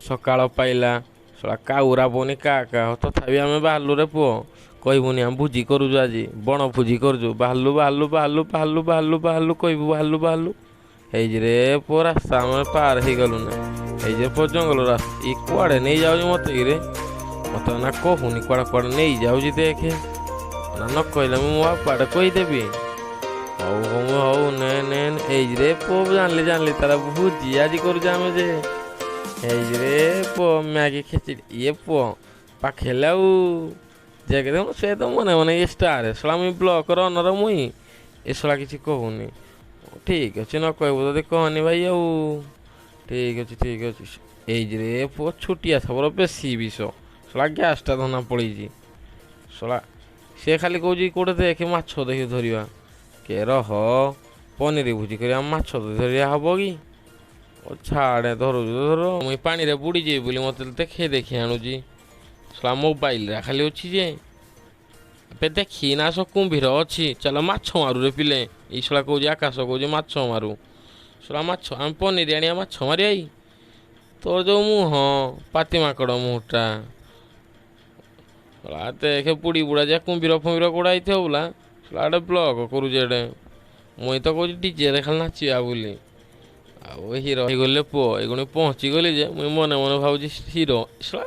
ସକାଳ ପାଇଲା ଶଳା କାଉରା ପଉନି କା କା ତଥାପି ଆମେ ବାହାରିଲୁ ରେ ପୁଅ କହିବୁନି ଆମେ ଭୋଜି କରୁଛୁ ଆଜି ବଣ ଭୋଜି କରୁଛୁ ବାହାରିଲୁ ବାହାରିଲୁ ବାହାରିଲୁ ବାହାରିଲୁ ବାହାରିଲୁ ବାହାରିଲୁ କହିବୁ ବାହାରିଲୁ ବାହାରିଲୁ ହେଇଯିରେ ପୁଅ ରାସ୍ତା ଆମେ ପାର ହେଇଗଲୁନି ହେଇଯିରେ ପୁଅ ଜଙ୍ଗଲ ରାସ୍ତା ଇ କୁଆଡ଼େ ନେଇଯାଉଛି ମୋତେ କିରେ ମୋତେ ନା କହୁନି କୁଆଡ଼େ କୁଆଡ଼େ ନେଇଯାଉଛି ଦେଖେ ନା ନ କହିଲେ ମୁଁ ମୋ ବାପାଟେ କହିଦେବି ହଉ ହଉ ହଉ ନେ ନେ ହେଇଯିରେ ପୁଅ ଜାଣିଲି ଜାଣିଲି ତାର ଭୋଜି ଆଜି କରୁଛୁ ଆମେ ଯେ ହେଇଯିରେ ପୁଅ ମ୍ୟାଗି ଖେଚିଡ଼ି ଇଏ ପୁଅ ପାଖେଇଲେ ଆଉ ଯେ ଦେଖୁନ ସେ ତ ମନେ ମନେ ଇଏ ଷ୍ଟାର ଶଳା ମୁଇଁ ବ୍ଲକର ଅନର ମୁଇଁ ଏ ଶଳା କିଛି କହୁନି ଠିକ୍ ଅଛି ନ କହିବୁ ଯଦି କହନି ଭାଇ ଆଉ ଠିକ୍ ଅଛି ହେଇଯିରେ ପୁଅ ଛୋଟିଆ ଥବର ବେଶୀ ବିଷ ଶଳା ଗ୍ୟାସ୍ଟା ଧନା ପଳେଇଛି ଶଳା ସେ ଖାଲି କହୁଛି କୋଉଠି ଦେଖେ ମାଛ ଦେଖି ଧରିବା କେ ରହ ପନିର ଭୋଜି କରିବା ମାଛ ଧରିବା ହବ କି ଛାଡ଼େ ଧରୁଛୁ ତ ଧର ମୁଇଁ ପାଣିରେ ବୁଡ଼ିଯିବି ବୋଲି ମୋତେ ଦେଖି ଆଣୁଛି ଶଳା ମୋବାଇଲରେ ଖାଲି ଅଛି ଯେ ଏବେ ଦେଖି ନା ସ କୁମ୍ଭୀର ଅଛି ଚାଲ ମାଛ ମାରୁରେ ପିଲେ ଏଇ ଶଳା କହୁଛି ଆକାଶ କହୁଛି ମାଛ ମାରୁ ଶଳା ମାଛ ଆମେ ପନିର ଆଣିବା ମାଛ ମାରିବା ତୋର ଯେଉଁ ମୁହଁ ପାତି ମାଙ୍କଡ଼ ମୁହଁଟା ଶଳା ଦେଖେ ବୁଡ଼ି ବୁଡ଼ା ଯା କୁମ୍ଭୀର ଫୁମ୍ଭୀର ଗୁଡ଼ା ହେଇଥିବ ବୋଲା ଶଳା ଏଟେ ବ୍ଲକ୍ କରୁଛି ଏଟେ ମୁଇଁ ତ କହୁଛି ଡିଜେରେ ଖାଲି ନାଚିବା ବୋଲି ଆଉ ହିରୋ ହେଇଗଲେ ପୁଅ ଏଗୁଣି ପହଞ୍ଚିଗଲି ଯେ ମୁଇଁ ମନେ ମନେ ଭାବୁଛି ହିରୋ ଶଳା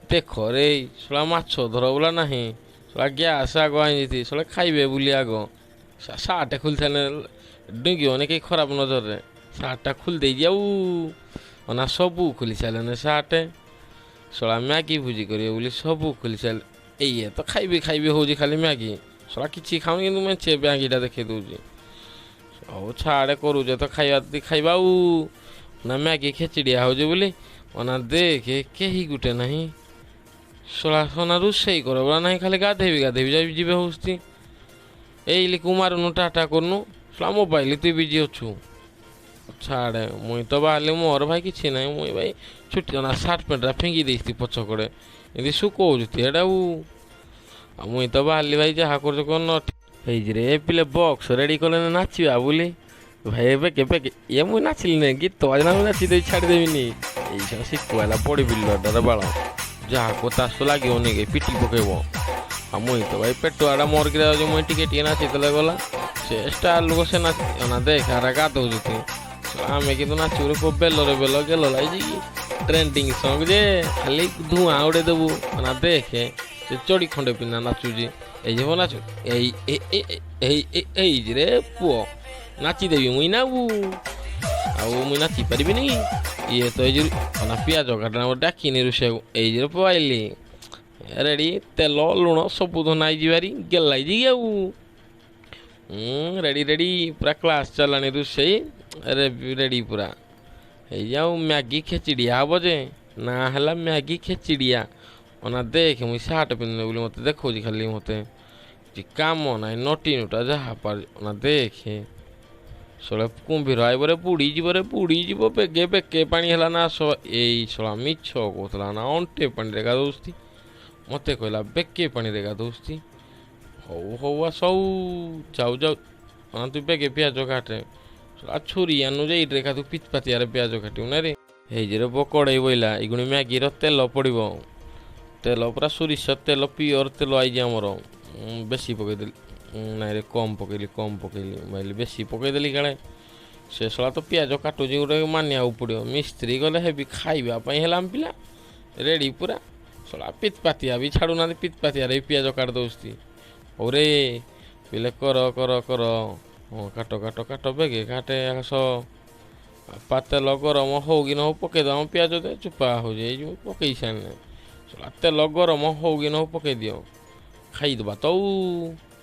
ଦେଖ ରେ ଶଳା ମାଛ ଧର ବୋଲା ନାହିଁ ଶଳା ଗ୍ୟାସ୍ ଆଗ ଆଣିଛି ଶଳା ଖାଇବେ ବୋଲି ଆଗ ସାର୍ଟଟା ଖୋଲିଥାନେ ଡୁଙ୍ଗିବନି କେହି ଖରାପ ନଜରରେ ସାର୍ଟଟା ଖୋଲି ଦେଇଛି ଆଉ ନା ସବୁ ଖୋଲି ସାରିଲେନି ସାର୍ଟ ଶଳା ମ୍ୟାଗି ଭୋଜି କରିବେ ବୋଲି ସବୁ ଖୋଲି ସାରିଲେ ଏଇଏ ତ ଖାଇବି ହେଉଛି ଖାଲି ମ୍ୟାଗି ଶଳା କିଛି ଖାଉନି କିନ୍ତୁ ମେଞ୍ଚେ ମ୍ୟାଗିଟା ଦେଖେଇ ଦେଉଛି ହଉ ଛାଡ଼େ କରୁଛେ ତ ଖାଇବା ଆଉ ନା ମ୍ୟାଗି ଖେଚିଡ଼ିଆ ହେଉଛି ବୋଲି ନା ଦେଖେ କେହି ଗୋଟେ ନାହିଁ ଶଳା ସନା ରୋଷେଇ କର ବୋla ନାହିଁ ଖାଲି ଗାଧେଇବି ଯିବେ ହଉଛି ଏଇ ଲିକୁ ମାରୁନୁ ଟାଟା କରୁନୁ ଶଳା ମୋବାଇଲ ତୁଇ ବିଜି ଅଛୁ ଛାଡ଼େ ମୁଇଁ ତ ବାହାରିଲି ମୋର ଭାଇ କିଛି ନାହିଁ ମୁଇଁ ଭାଇ ଛୁଟି ନା ସାର୍ଟ ପ୍ୟାଣ୍ଟଟା ଫିଙ୍ଗି ଦେଇଛି ପଛକଡ଼େ ଏମିତି ଶୁକଉଛୁ ଏଇଟା ଆଉ ମୁଇଁ ତ ବାହାରିଲି ଭାଇ ଯାହା କରୁଛୁ କର ନ ହେଇଯିରେ ପିଲେ ବକ୍ସ ରେଡ଼ି କଲେ ନାଚିବା ବୋଲି ଭାଇ ଏବେ କେବେ ଇଏ ମୁଇଁ ନାଚିଲି ନାହିଁ ଗୀତ ବାଜିଲା ମୁଁ ନାଚିଦେବି ଛାଡ଼ିଦେବିନି ଏଇସବୁ ଶିଖୁଆଲା ପଡ଼ିବି ଲଡ଼ର ବାଳ ଯାହାକୁ ତାସ ଲାଗିବନି କି ପିଟି ପକେଇବ ଆଉ ମୁଇଁ ତ ଭାଇ ପେଟୁଆଟା ମରକିରେ ଯାଉଛି ମୁଇଁ ଟିକେ ନାଚିଦେଲେ ଗଲା ସେ ଷ୍ଟାର ଲୋକ ସେ ନାଚ ଦେଖ ଗାଧଉଛି ଆମେ କିନ୍ତୁ ନାଚିବୁ ବେଲରେ ବେଲ ଗେଲ ଲାଗିଛି କି ଟ୍ରେଣ୍ଡିଂ ସଙ୍ଗ ଯେ ଖାଲି ଧୂଆଁ ଉଡ଼େଇ ଦେବୁ ନା ଦେଖେ ସେ ଚଡ଼ି ଖଣ୍ଡେ ପିନ୍ଧା ନାଚୁଛି ଏଇ ଯିବ ନାଚୁ ଏଇରେ ପୁଅ ନାଚିଦେବି ମୁଇଁ ନା ଆଉ ମୁଇଁ ନାଚି ପାରିବିନି ଇଏ ତ ଏଇ ନା ପିଆଜ କାଟଣା ଡାକିନି ରୋଷେଇକୁ ଏଇରେ ପୁଅ ଆଇଲି ରେଡ଼ି ତେଲ ଲୁଣ ସବୁ ଧନା ହେଇଯିବାରି ଗେଲାଇଛି କି ଆଉ ରେଡ଼ି ପୁରା କ୍ଲାସ୍ ଚାଲାଣି ରୋଷେଇ ରେଡ଼ି ପୁରା ହେଇଯାଉ ମ୍ୟାଗି ଖେଚିଡ଼ିଆ ହବ ଯେ ନା ହେଲା ମ୍ୟାଗି ଖେଚିଡ଼ିଆ ନା ଦେଖେ ମୁଇଁ ସାର୍ଟ ପିନ୍ଧିନେ ବୋଲି ମୋତେ ଦେଖାଉଛି ଖାଲି ମୋତେ କାମ ନାହିଁ ନଟି ନୁଟା ଯାହା ପାର ନା ଦେଖେ ଶଳା କୁମ୍ଭୀର ଆଇବରେ ବୁଡ଼ିଯିବ ବେକେ ପାଣି ହେଲା ନା ଏଇ ଶଳା ମିଛ କହୁଥିଲା ନା ଅଣ୍ଟେ ପାଣିରେ ଗାଧୋଉଛି ମୋତେ କହିଲା ବେକେ ପାଣିରେ ଗାଧୋଉଛି ହଉ ଆସ ଯାଉ ତୁ ବେକେ ପିଆଜ କାଟେ ଶଳା ଛୁରୀ ଆନୁ ଯେ ଏଇଟିରେ ତୁ ପିଚପାତିଆରେ ପିଆଜ କାଟିବୁ ନା ରେ ହେଇଯିରେ କଡ଼େଇ ବଇଲା ଏଗୁଣି ମ୍ୟାଗିର ତେଲ ପଡ଼ିବ ତେଲ ପୁରା ସୋରିଷ ତେଲ ପିଓର ତେଲ ଆଇଛି ଆମର ବେଶୀ ପକେଇଦେଲି ନାଇଁରେ କମ୍ ପକେଇଲି ଭାଇଲି ବେଶୀ ପକେଇଦେଲି କାଳେ ସେ ଶଳା ତ ପିଆଜ କାଟୁଛି ଗୋଟେ ମାନିବାକୁ ପଡ଼ିବ ମିସ୍ତ୍ରୀ ଗଲେ ହେବି ଖାଇବା ପାଇଁ ହେଲା ଆମ ପିଲା ରେଡ଼ି ପୁରା ଶଳା ପିଚପାତିଆ ବି ଛାଡ଼ୁନାହାନ୍ତି ପିଚପାତିଆରେ ବି ପିଆଜ କାଟି ଦେଉଛି ହଉରେ ପିଲେ କର କାଟ ବେଗେ କାଟେ ଆସ ତେଲ ଗରମ ହଉ କି ନ ହଉ ପକେଇଦେବ ପିଆଜ ଦେ ଚୁପା ହେଉଛି ଏଇ ଯେଉଁ ପକେଇ ସାରିଲେ ଶଳା ତେଲ ଗରମ ହଉ କି ନ ହଉ ପକେଇ ଦିଅ ଖାଇଦେବା ତ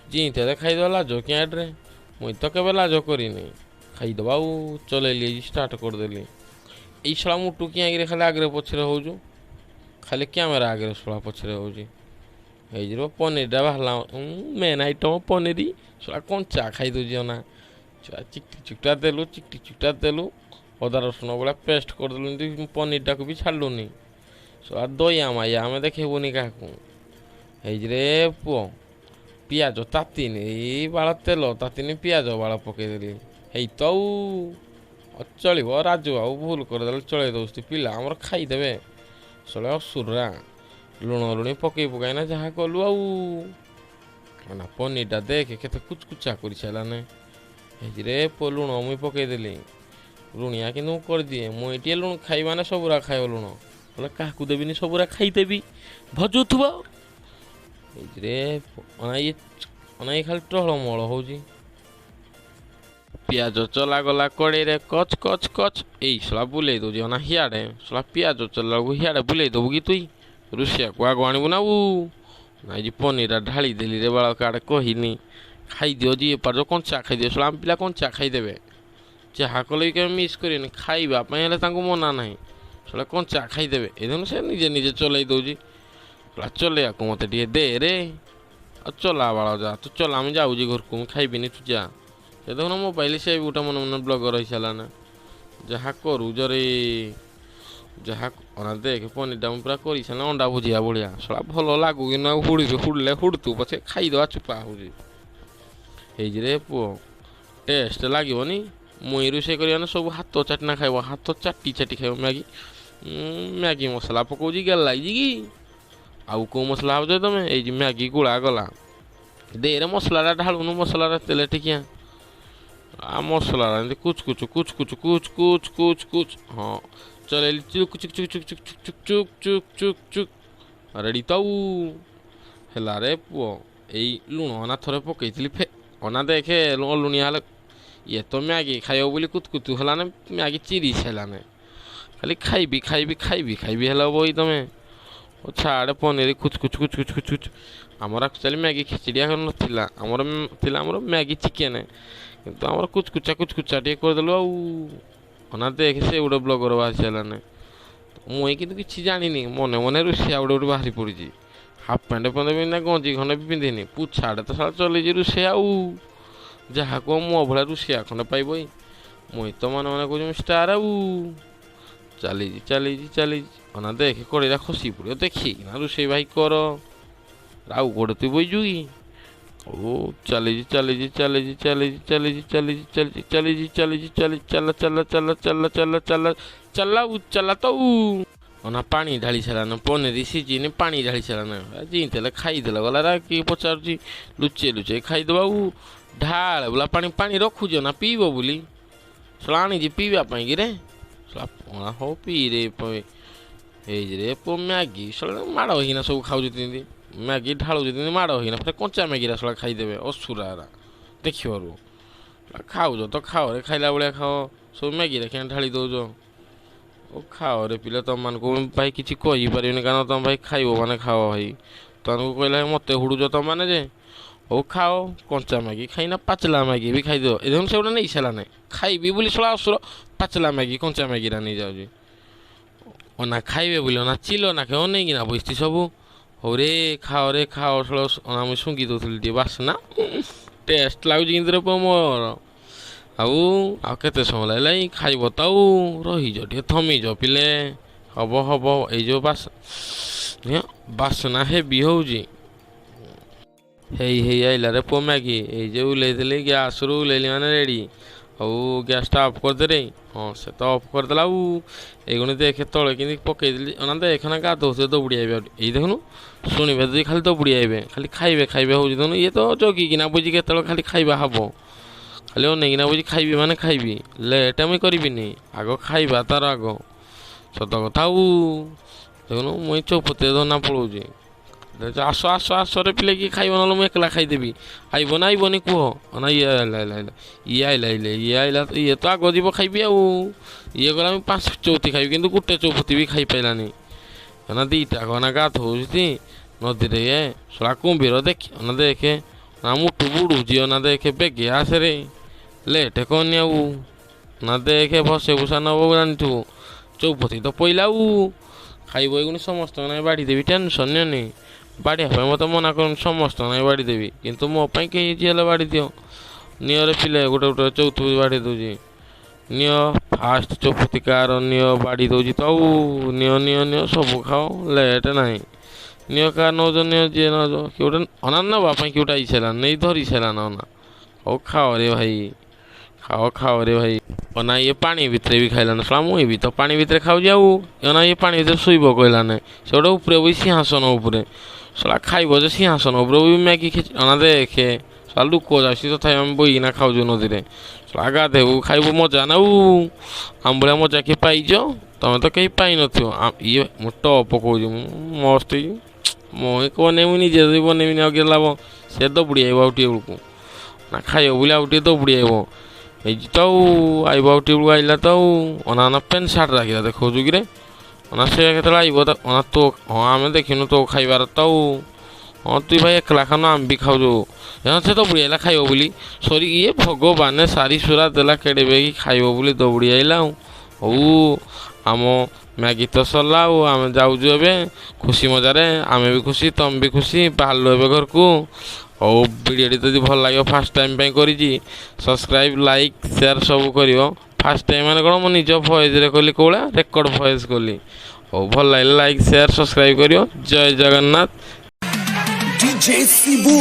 ଜିଇଁଥିରେ ଖାଇଦେବା ଲାଜ କିଆଁରେ ମୁଇଁ ତ କେବେ ଲାଜ କରିନି ଖାଇଦେବା ଆଉ ଚଲେଇଲି ଷ୍ଟାର୍ଟ କରିଦେଲି ଏଇ ଶଳା ମୁଟୁ କିଆଁକିରେ ଖାଲି ଆଗରେ ପଛରେ ହେଉଛୁ ଖାଲି କ୍ୟାମେରା ଆଗରେ ଶଳା ପଛରେ ହେଉଛି ହେଇଯିବ ପନିରଟା ବାହାରିଲା ମେନ୍ ଆଇଟମ୍ ପନିର ଶଳା କଞ୍ଚା ଖାଇଦେଉଛି ନା ଚିକଟି ଚୁକଟା ଦେଲୁ ଅଦା ରସୁଣ ଭଳିଆ ପେଷ୍ଟ କରିଦେଲୁ ଏମିତି ପନିରଟାକୁ ବି ଛାଡ଼ିଲୁନି ଶଳା ଦୟା ମାୟା ଆମେ ଦେଖେଇବୁନି କାହାକୁ ହେଇଯିରେ ପୁଅ ପିଆଜ ତାତିନି ଏଇ ବାଳ ତେଲ ତାତିନି ପିଆଜ ବାଳ ପକେଇଦେଲି ହେଇ ତ ଚଳିବ ରାଜୁ ଆଉ ଭୁଲ କରିଦେଲେ ଚଳେଇ ଦେଉଛି ପିଲା ଆମର ଖାଇଦେବେ ଶଳା ଅସୁରା ଲୁଣ ଲୁଣି ପକେଇ ପକାଇନା ଯାହା କଲୁ ଆଉ ନା ପନିରଟା ଦେଖେ କେତେ କୁଚକୁଚା କରିସାରିଲାନେ ହେଇରେ ଲୁଣ ମୁଇଁ ପକେଇଦେଲି ଲୁଣିଆ କିନ୍ତୁ ମୁଁ କରିଦିଏ ମୁଁ ଏଟିଏ ଲୁଣ ଖାଇବାନେ ସବୁରା ଖାଇବ ଲୁଣ ବୋଲେ କାହାକୁ ଦେବିନି ସବୁରା ଖାଇଦେବି ଭଜୁଥିବ ହେଇରେ ଅନାଇ ଖାଲି ଟହଳମଳ ହଉଛି ପିଆଜ ଚଲା ଗଲା କଡ଼େଇରେ କଚ କଚ କଚ ଏଇ ଶଳା ବୁଲେଇ ଦଉଛି ଅନା ହିଆଡ଼େ ଶଳା ପିଆଜ ଚଲା ବେଳକୁ ହିଆଡ଼େ ବୁଲେଇ ଦବୁ କି ତୁଇ ରୋଷେଇଆକୁ ଆଗ ଆଣିବୁ ନା ନାଇଁ ପନିରଟା ଢାଳି ଦେଲି ରେ ବାଳ କାଡ଼େ କହିନି ଖାଇଦିଅ ଯିଏ ପାରୁଛ କଞ୍ଚା ଖାଇଦିଅ ଶଳା ଆମ ପିଲା କଞ୍ଚା ଖାଇଦେବେ ଯାହା କଲେ ବି କେବେ ମିସ୍ କରିବେନି ଖାଇବା ପାଇଁ ହେଲେ ତାଙ୍କୁ ମନା ନାହିଁ ଶଳା କଞ୍ଚା ଖାଇଦେବେ ଏ ଦେଖୁନ ସେ ନିଜେ ନିଜେ ଚଲେଇ ଦଉଛି ଶଳା ଚଲେଇବାକୁ ମୋତେ ଟିକେ ଦେ ରେ ଆଉ ଚଲା ବାଳ ଯା ତୁ ଚଲା ମୁଁ ଯାଉଛି ଘରକୁ ମୁଁ ଖାଇବିନି ତୁ ଯା ସେ ଦେଖୁନ ମୋବାଇଲ ସେ ବି ଗୋଟେ ମନେ ମନେ ବ୍ଲଗର ହେଇସାରିଲାନା ଯାହା କରୁଛରେ ଯାହା ଅନା ଦେଖେ ପନିରଟା ମୁଁ ପୁରା କରିସାରିଲା ଅଣ୍ଡା ଭୁଜିଆ ଭଳିଆ ଶଳା ଭଲ ଲାଗୁ କି ନା ହୁଡ଼ିଲେ ହୁଡ଼ତୁ ପଛେ ଖାଇଦେବା ଚୁପା ହେଉଛି ହେଇଛି ରେ ପୁଅ ଟେଷ୍ଟ ଲାଗିବନି ମୁଇଁ ରୋଷେଇ କରିବାନେ ସବୁ ହାତ ଚାଟିନା ଖାଇବ ହାତ ଚାଟି ଚାଟି ଖାଇବ ମ୍ୟାଗି ମସଲା ପକାଉଛି ଗେଲ ଲାଗିଛି କି ଆଉ କେଉଁ ମସଲା ଭାବୁଛ ତମେ ଏଇ ଯେ ମ୍ୟାଗି ଗୁଳା ଗଲା ଦେରେ ମସଲାଟା ଢାଳୁନୁ ମସଲାଟା ତେଲେ ଟିକିଆ ମସଲାଟା ଏମିତି କୁଚ କୁଚ କୁଚ କୁଚ କୁଚ କୁଚ କୁଚ କୁଚ ହଁ ଚଲେଇଲି ଚୁକ୍ ଚୁକ୍ ଚୁକ୍ ଚୁକ୍ ଚୁକ୍ ଚୁକ୍ ଚୁକ୍ ଚୁକ୍ ଚୁକ୍ ଚୁକ୍ ରେଡ଼ି ତାଉ ହେଲା ରେ ପୁଅ ଏଇ ଲୁଣ ଅନା ଥରେ ପକେଇଥିଲି ଅନା ଦେଖେ ଲୁଣିଆ ହେଲେ ଇଏ ତ ମ୍ୟାଗି ଖାଇବ ବୋଲି କୁତକୁତୁ ହେଲାନେ ମ୍ୟାଗି ଚିରିସ୍ ହେଲାନେ ଖାଲି ଖାଇବି ଖାଇବି ଖାଇବି ଖାଇବି ହେଲା ବହି ତମେ ଓ ଛାଡ଼େ ପନିର କୁଚ କୁଚ କୁଚ କୁଚ କୁଚ କୁଚ ଆମର ଆକ୍ଚୁଆଲି ମ୍ୟାଗି ଖିଚିଡ଼ିଆ ନଥିଲା ଆମର ଥିଲା ଆମର ମ୍ୟାଗି ଚିକେନ କିନ୍ତୁ ଆମର କୁଚକୁଚା କୁଚକୁଚା ଟିକେ କରିଦେଲୁ ଆଉ ଅନା ଦେଖେ ସେ ଗୋଟେ ବ୍ଲଗର ବାହାରି ସାରିଲାନେ ମୁଇଁ କିନ୍ତୁ କିଛି ଜାଣିନି ମନେ ମନେ ରୋଷେଇଆ ଗୋଟେ ବାହାରି ପଡ଼ିଛି ହାଫ୍ ପ୍ୟାଣ୍ଟ ପିନ୍ଧି ନା ଗଞ୍ଜି ଖଣ୍ଡେ ବି ପିନ୍ଧିନି ପୁଛାଡ଼େ ତ ସାରା ଚଲେଇଛି ରୋଷେଇ ଆଉ ଯାହା କୁହ ମୋ ଭଳିଆ ରୋଷେଇଆ ଖଣ୍ଡେ ପାଇବଇ ମୁଇଁ ତ ମନେ ମନେ କହୁଛି ମୁଁ ଷ୍ଟାର ଆଉ ଚାଲିଛି ଚାଲିଛି ଚାଲିଛି ଅନା ଦେଖେ କଡ଼େଇଟା ଖସି ପଡ଼ିବ ଦେଖିକିନା ରୋଷେଇ ଭାଇ କର ଆଉ ଗୋଟେ ତୁଇ ବଇଛୁ କି ଓ ଚାଲିଛି ଚାଲିଛି ଚାଲିଛି ଚାଲିଛି ଚାଲିଛି ଚାଲିଛି ଚାଲିଛି ଚାଲିଛି ଚାଲିଛି ଚାଲିଛି ଚାଲ ଚାଲ ଚାଲ ଚାଲ ଚାଲ ଚାଲ ଚାଲ ଚାଲ ତ ଅନା ପାଣି ଢାଳି ସାରିଲାନ ପନିର ସିଝିନି ପାଣି ଢାଳି ସାରିଲାନ ଯେମିତି ହେଲେ ଖାଇଦେଲା ଗଲା କିଏ ପଚାରୁଛି ଲୁଚେଇ ଲୁଚେଇ ଖାଇଦେବା ଆଉ ଢାଳ ବୋଲା ପାଣି ପାଣି ରଖୁଛ ନା ପିଇବ ବୋଲି ଶଳା ଆଣିଛି ପିଇବା ପାଇଁ କିରେ ଶଳା ହଉ ପିଇରେ ହେଇଯିରେ ପୁଅ ମ୍ୟାଗି ଶଳା ମାଡ଼ ହେଇକିନା ସବୁ ଖାଉଛନ୍ତି ଏମିତି ମ୍ୟାଗି ଢାଳୁଛନ୍ତି ମାଡ଼ ହେଇକିନା ଫେରେ କଞ୍ଚା ମ୍ୟାଗିଟା ଶଳା ଖାଇଦେବେ ଅସୁରା ଦେଖିବାରୁ ଖାଉଛ ତ ଖାଅରେ ଖାଇଲା ଭଳିଆ ଖାଅ ସବୁ ମ୍ୟାଗିରେ କିନା ଢାଳି ଦେଉଛ ଓ ଖାଅରେ ପିଲା ତମମାନଙ୍କୁ ଭାଇ କିଛି କହିପାରିବିନି କାରଣ ତମ ଭାଇ ଖାଇବ ମାନେ ଖାଅ ଭାଇ ତମକୁ କହିଲା ମୋତେ ହୁଡ଼ୁଛ ତମମାନେ ଯେ ହଉ ଖାଅ କଞ୍ଚା ମ୍ୟାଗି ଖାଇନା ପାଚିଲା ମ୍ୟାଗି ବି ଖାଇଦିଅ ଏ ଦେଖୁନ ସେଗୁଡ଼ା ନେଇ ସାରିଲା ନାହିଁ ଖାଇବି ବୋଲି ଶଳା ଅସୁର ପାଚିଲା ମ୍ୟାଗି କଞ୍ଚା ମ୍ୟାଗିଟା ନେଇଯାଉଛି ଅନା ଖାଇବେ ବୋଲି ଅନା ଚିଲ ନା ଖାଅ ନେଇକିନା ବସିଛି ସବୁ ହଉ ରେ ଖାଅ ଶଳା ମୁଁ ଶୁଙ୍ଘି ଦେଉଥିଲି ଟିକେ ବାସନା ଟେଷ୍ଟ ଲାଗୁଛି କିନ୍ତୁ ରେ ପୁଅ ମୋର ଆଉ କେତେ ସମୟ ଲାଗିଲା ଖାଇବ ତ ଆଉ ରହିଛ ଟିକେ ଥମିଛ ପିଲେ ହବ ଏଇ ଯେଉଁ ବାସନା ହେବି ହେଉଛି ହେଇ ଆଇଲାରେ ପୁଅ ମ୍ୟାଗି ଏଇ ଯେ ଓହ୍ଲେଇଥିଲି ଗ୍ୟାସ୍ରୁ ଓହ୍ଲେଇଲି ମାନେ ରେଡ଼ି ଆଉ ଗ୍ୟାସ୍ଟା ଅଫ୍ କରିଦେରେ ହଁ ସେ ତ ଅଫ୍ କରିଦେଲା ଆଉ ଏଇଗୁଣି ଦେଖେ ତଳେ କେମିତି ପକେଇଦେଲି ଅନା ଦେଖନା ଗାଧୋଉଥିବେ ଦବୁଡ଼ି ଆଇବେ ଏଇ ଦେଖୁନୁ ଶୁଣିବେ ଯଦି ଖାଲି ଦବୁଡ଼ି ଆଇବେ ଖାଲି ଖାଇବେ ହେଉଛି ଦେଖୁନୁ ଇଏ ତ ଜଗିକିନା ବୁଝି କେତେବେଳେ ଖାଲି ଖାଇବା ହବ ଖାଲି ଅନେଇକିନା ବୁଝି ଖାଇବି ମାନେ ଖାଇବି ଲେଟ୍ ମୁଇଁ କରିବିନି ଆଗ ଖାଇବା ତାର ଆଗ ସତ କଥା ଆଉ ଦେଖୁନୁ ମୁଇଁ ଚୌପତିରେ ଧନା ପଳଉଛି ଆସରେ ପିଲେ କିଏ ଖାଇବ ନହେଲେ ମୁଁ ଏକଲା ଖାଇଦେବି ଆଇବ ନା ଆଇବନି କୁହ ନା ଇଏ ଆଇଲା ଇଏ ତ ଆଗ ଯିବ ଖାଇବି ଆଉ ଇଏ ଗଲା ମୁଁ 5 ଚୌଥି ଖାଇବି କିନ୍ତୁ ଗୋଟେ ଚୌପତି ବି ଖାଇପାରିଲାନି ନା ଦୁଇଟା ନା ଗାଧୋଉଛି ନଦୀରେ ଶଳା କୁମ୍ଭୀର ଦେଖେ ନା ମୁଠୁ ବୁଡ଼ୁଛି ନା ଦେଖେ ବେଗେ ଆସରେ ଲେଟ୍ କନି ଆଉ ନା ଦେଖେ ଭସେ ଭୁସା ନବ ଜାଣିଥିବୁ ଚୌପତି ତ ପଇଲା ଆଉ ଖାଇବ ଏଗୁଣି ସମସ୍ତଙ୍କ ନାଇଁ ବାଢ଼ି ଦେବି ଟେନସନ୍ ନିଅନି ବାଡ଼ିବା ପାଇଁ ମୋତେ ମନା କରୁନି ସମସ୍ତଙ୍କ ନାଇଁ ବାଢ଼ି ଦେବି କିନ୍ତୁ ମୋ ପାଇଁ କେହି ଯିଏ ହେଲେ ବାଢ଼ି ଦିଅ ନିଅରେ ପିଲେ ଗୋଟେ ଚୌଥି ବାଢ଼ି ଦେଉଛି ନିଅ ଫାଷ୍ଟ ଚୌପତି କାର ନିଅ ବାଢ଼ି ଦେଉଛି ତ ଆଉ ନିଅ ସବୁ ଖାଅ ଲେଟ୍ ନାହିଁ ନିଅ କାର ନେଉଛ ନିଅ ଯିଏ ନେଉଛ କିଏ ଗୋଟେ ଅନା ନେବା ପାଇଁ କିଏ ଗୋଟେ ଆଇସାରିଲା ନେଇ ଧରି ସାରିଲାନ ଅନା ହଉ ଖାଅ ରେ ଭାଇ ଖାଅ ଖାଅ ରେ ଭାଇ। ଅନା ଇଏ ପାଣି ଭିତରେ ବି ଖାଇଲାନି ଶଳା ମୁଇଁ ବି ତ ପାଣି ଭିତରେ ଖାଉଛି ଆଉ ଅନା ଇଏ ପାଣି ଭିତରେ ଶୋଇବ କହିଲା ନାହିଁ ସେ ଗୋଟେ ଉପରେ ବି ସିଂହାସନ ଉପରେ ଶଳା ଖାଇବ ଯେ ସିଂହାସନ ଉପରେ ବି ମ୍ୟାଗି ଖେଚି ଅନା ଦେଖେ ଶଳା ଲୁକ ଯାଉଛି ତଥାପି ଆମେ ବହିକିନା ଖାଉଛୁ ନଦୀରେ ଶଳା ଗାଧେବୁ ଖାଇବୁ ମଜା ନାଉ ଆମ ଭଳିଆ ମଜା କିଏ ପାଇଛ ତମେ ତ କେହି ପାଇନଥିବ ଇଏ ମୁଁ ଟପ୍ କହୁଛି ମୁଁ ମସ୍ତ ମୁଇଁ ବନେଇବି ନିଜେ ଯଦି ବନେଇବିନି ଆଉ କିଏ ଲାଭ ସେ ଦବୁଡ଼ି ଆଇବ ଆଉ ଟିକେ ବେଳକୁ ନା ଖାଇବ ବୋଲି ଆଉ ଟିକେ ଦବୁଡ଼ି ଆଇବ ହେଇଛି ତ ଆଉ ଆଇବ ଆଉ ଟିକେ ବେଳକୁ ଆଇଲା ତ ଆଉ ଅନା ପ୍ୟାଣ୍ଟ ସାର୍ଟ ରାଖିଲା ଦେଖାଉଛୁ କିରେ ଅନା ସେ କେତେବେଳେ ଆଇବ ଅନା ତୋ ହଁ ଆମେ ଦେଖିନୁ ତୋ ଖାଇବାର ତ ଆଉ ହଁ ତୁଇ ଭାଇ ଏକଲା ଖାଉନୁ ଆମେ ବି ଖାଉଛୁ ସେ ଦବୁଡ଼ି ଆଇଲା ଖାଇବ ବୋଲି ସରି ଇଏ ଭଗବାନ ସାରି ସୁରା ଦେଲା କେଡ଼େ ବେଗି ଖାଇବ ବୋଲି ଦବୁଡ଼ି ଆଇଲା ଆଉ ହଉ ଆମ ମ୍ୟାଗି ତ ସରିଲା ଆଉ ଆମେ ଯାଉଛୁ ଏବେ ଖୁସି ମଜାରେ ଆମେ ବି ଖୁସି ତମେ ବି ଖୁସି ବାହାରିଲୁ ଏବେ ଘରକୁ ହଉ ଭିଡ଼ିଓଟି ଯଦି ଭଲ ଲାଗିବ ଫାର୍ଷ୍ଟ ଟାଇମ୍ ପାଇଁ କରିଛି ସବସ୍କ୍ରାଇବ୍ ଲାଇକ୍ ସେୟାର ସବୁ କରିବ ଫାର୍ଷ୍ଟ ଟାଇମ୍ ମାନେ କ'ଣ ମୁଁ ନିଜ ଭଏସ୍ରେ କଲି କେଉଁଭଳିଆ ରେକର୍ଡ଼ ଭଏସ୍ କଲି ହଉ ଭଲ ଲାଗିଲେ ଲାଇକ୍ ସେୟାର ସବସ୍କ୍ରାଇବ୍ କରିବ ଜୟ ଜଗନ୍ନାଥ DJ Sibu